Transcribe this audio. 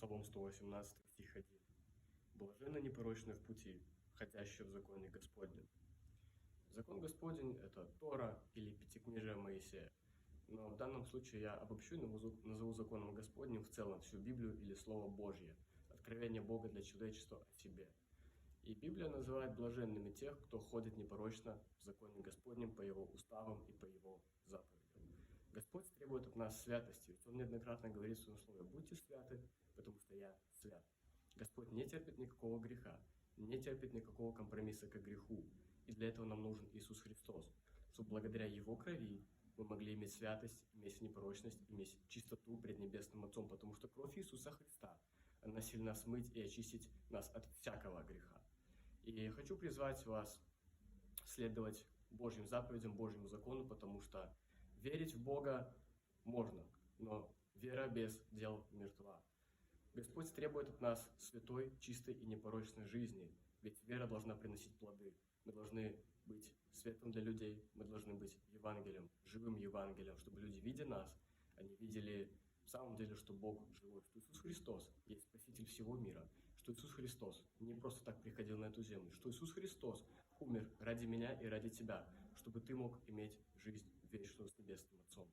Псалом 118, стих 1. «Блаженно непорочный в пути, ходящий в законе Господнем». Закон Господень – это Тора или Пятикнижие Моисея. Но в данном случае я обобщу и назову законом Господним в целом всю Библию или Слово Божье, откровение Бога для человечества о себе. И Библия называет блаженными тех, кто ходит непорочно в законе Господнем по Его уставам и по Его заповедям. Господь требует от нас святости, ведь Он неоднократно говорит в Своем Слове: «Будьте святы, потому что Я свят». Господь не терпит никакого греха, не терпит никакого компромисса к греху. И для этого нам нужен Иисус Христос, чтобы благодаря Его крови мы могли иметь святость, иметь непорочность, иметь чистоту пред Небесным Отцом, потому что кровь Иисуса Христа, она сильна смыть и очистить нас от всякого греха. И я хочу призвать вас следовать Божьим заповедям, Божьему закону, потому что верить в Бога можно, но вера без дел мертва. Господь требует от нас святой, чистой и непорочной жизни, ведь вера должна приносить плоды. Мы должны быть светом для людей, мы должны быть Евангелием, живым Евангелием, чтобы люди, видя нас, они видели в самом деле, что Бог живой, что Иисус Христос есть Спаситель всего мира, что Иисус Христос не просто так приходил на эту землю, что Иисус Христос умер ради меня и ради тебя, чтобы ты мог иметь жизнь вечную с Небесным Отцом.